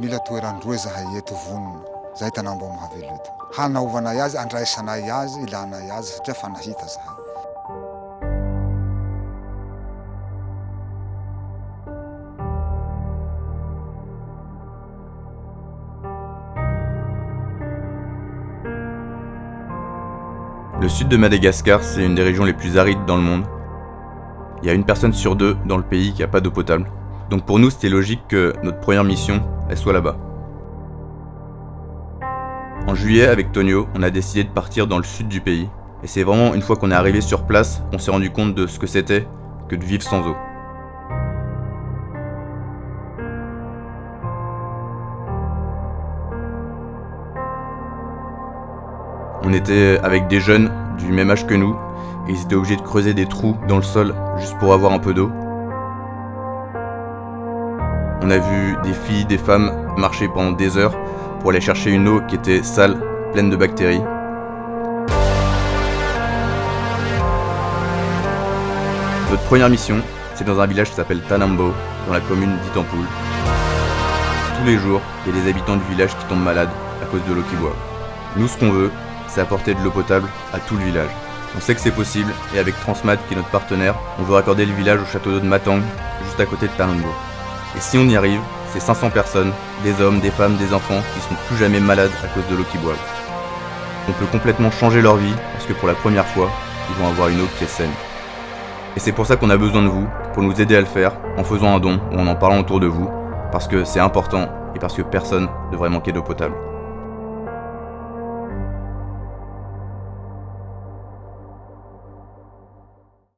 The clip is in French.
mila toerandroa zahay eto vonona zay tana mbo mahavelo eto hanaovanay azy andraisanay azy ilanay azy satria fa nahita zahay. Le sud de Madagascar, c'est une des régions les plus arides dans le monde. Il y a 1 personne sur 2 dans le pays qui n'a pas d'eau potable. Donc pour nous, c'était logique que notre première mission, elle soit là-bas. En juillet, avec Tonio, on a décidé de partir dans le sud du pays. Et c'est vraiment une fois qu'on est arrivé sur place qu'on s'est rendu compte de ce que c'était que de vivre sans eau. On était avec des jeunes du même âge que nous, et ils étaient obligés de creuser des trous dans le sol juste pour avoir un peu d'eau. On a vu des filles, des femmes marcher pendant des heures pour aller chercher une eau qui était sale, pleine de bactéries. Notre première mission, c'est dans un village qui s'appelle Tanambo, dans la commune d'Itampul. Tous les jours, il y a des habitants du village qui tombent malades à cause de l'eau qu'ils boivent. Nous, ce qu'on veut, c'est apporter de l'eau potable à tout le village. On sait que c'est possible, et avec Transmat, qui est notre partenaire, on veut raccorder le village au château d'eau de Matang, juste à côté de Tanambo. Et si on y arrive, c'est 500 personnes, des hommes, des femmes, des enfants, qui seront plus jamais malades à cause de l'eau qu'ils boivent. On peut complètement changer leur vie, parce que pour la première fois, ils vont avoir une eau qui est saine. Et c'est pour ça qu'on a besoin de vous, pour nous aider à le faire, en faisant un don ou en parlant autour de vous, parce que c'est important et parce que personne ne devrait manquer d'eau potable.